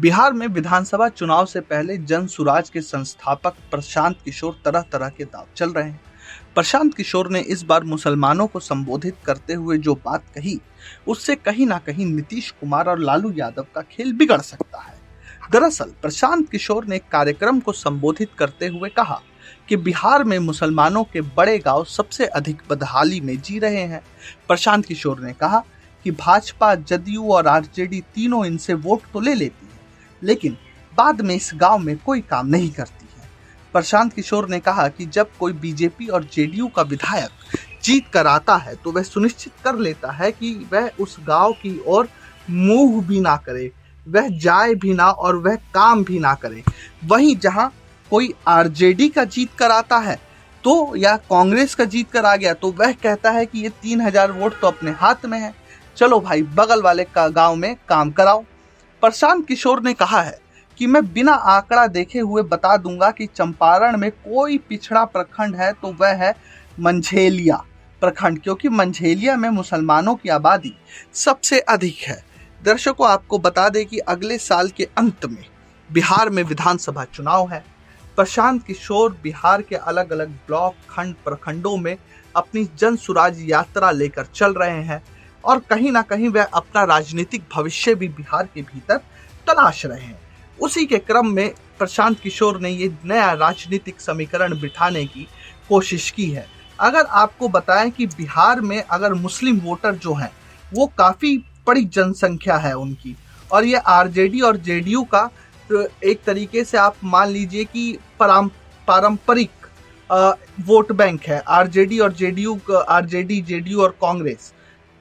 बिहार में विधानसभा चुनाव से पहले जन सुराज के संस्थापक प्रशांत किशोर तरह तरह के दांव चल रहे हैं। प्रशांत किशोर ने इस बार मुसलमानों को संबोधित करते हुए जो बात कही, उससे कहीं ना कहीं नीतीश कुमार और लालू यादव का खेल बिगड़ सकता है। दरअसल प्रशांत किशोर ने एक कार्यक्रम को संबोधित करते हुए कहा कि बिहार में मुसलमानों के बड़े गांव सबसे अधिक बदहाली में जी रहे हैं। प्रशांत किशोर ने कहा कि भाजपा, जदयू और आरजेडी तीनों इनसे वोट तो ले लेती है, लेकिन बाद में इस गांव में कोई काम नहीं करती है। प्रशांत किशोर ने कहा कि जब कोई बीजेपी और जेडीयू का विधायक जीत कर आता है तो वह सुनिश्चित कर लेता है कि वह उस गांव की ओर मुंह भी ना करे, वह जाए भी ना और वह काम भी ना करे। वहीं जहां कोई आरजेडी का जीत कर आता है तो या कांग्रेस का जीत कर आ गया तो वह कहता है कि ये 3000 वोट तो अपने हाथ में है, चलो भाई बगल वाले का गांव में काम कराओ। प्रशांत किशोर ने कहा है कि मैं बिना आंकड़ा देखे हुए बता दूंगा कि चंपारण में कोई पिछड़ा प्रखंड है तो वह है मंझेलिया प्रखंड, क्योंकि मंझेलिया में मुसलमानों की आबादी सबसे अधिक है। दर्शकों, आपको बता दें कि अगले साल के अंत में बिहार में विधानसभा चुनाव है। प्रशांत किशोर बिहार के अलग अलग ब्लॉक, खंड, प्रखंडों में अपनी जन सुराज यात्रा लेकर चल रहे हैं और कहीं ना कहीं वह अपना राजनीतिक भविष्य भी बिहार के भीतर तलाश रहे हैं। उसी के क्रम में प्रशांत किशोर ने ये नया राजनीतिक समीकरण बिठाने की कोशिश की है। अगर आपको बताएं कि बिहार में अगर मुस्लिम वोटर जो हैं वो काफ़ी बड़ी जनसंख्या है उनकी, और ये आरजेडी और जेडीयू का एक तरीके से आप मान लीजिए कि पारंपरिक वोट बैंक है। आरजेडी और जेडीयू और कांग्रेस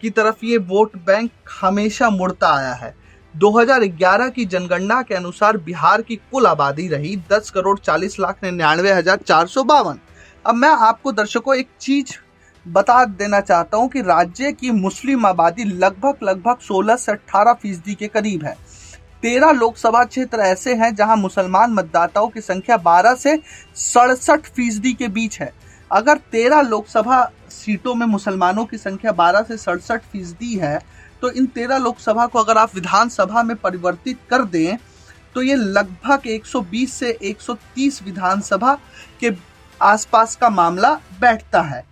की तरफ ये वोट बैंक हमेशा मुड़ता आया है। 2011 की जनगणना के अनुसार बिहार की कुल आबादी रही 10,40,99,452। अब मैं आपको दर्शकों एक चीज बता देना चाहता हूं कि राज्य की मुस्लिम आबादी लगभग 16 से 18% के करीब है। 13 लोकसभा क्षेत्र ऐसे हैं जहां मुसलमान मतदाताओं की संख्या 12 से 67% के बीच है। अगर 13 लोकसभा सीटों में मुसलमानों की संख्या 12 से 67% है तो इन 13 लोकसभा को अगर आप विधानसभा में परिवर्तित कर दें तो ये लगभग 120 से 130 विधानसभा के आसपास का मामला बैठता है।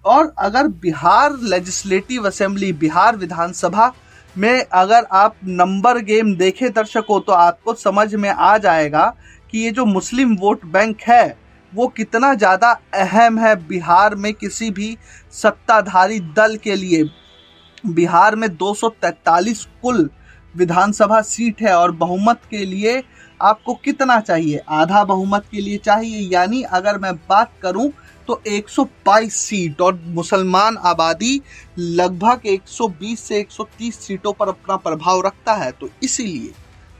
और अगर बिहार लेजिस्लेटिव असेंबली, बिहार विधानसभा में अगर आप नंबर गेम देखें दर्शकों तो आपको समझ में आ जाएगा कि ये जो मुस्लिम वोट बैंक है वो कितना ज़्यादा अहम है बिहार में किसी भी सत्ताधारी दल के लिए। बिहार में 243 कुल विधानसभा सीट है और बहुमत के लिए आपको कितना चाहिए? आधा बहुमत के लिए चाहिए, यानी अगर मैं बात करूं तो 122 सीट, और मुसलमान आबादी लगभग 120 से 130 सीटों पर अपना प्रभाव रखता है। तो इसीलिए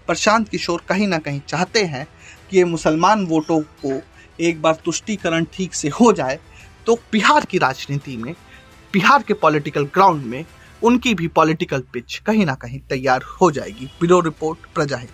प्रशांत किशोर कहीं ना कहीं चाहते हैं कि ये मुसलमान वोटों को एक बार तुष्टीकरण ठीक से हो जाए तो बिहार की राजनीति में, बिहार के पॉलिटिकल ग्राउंड में उनकी भी पॉलिटिकल पिच कहीं ना कहीं तैयार हो जाएगी। ब्यूरो रिपोर्ट, प्रजा हित।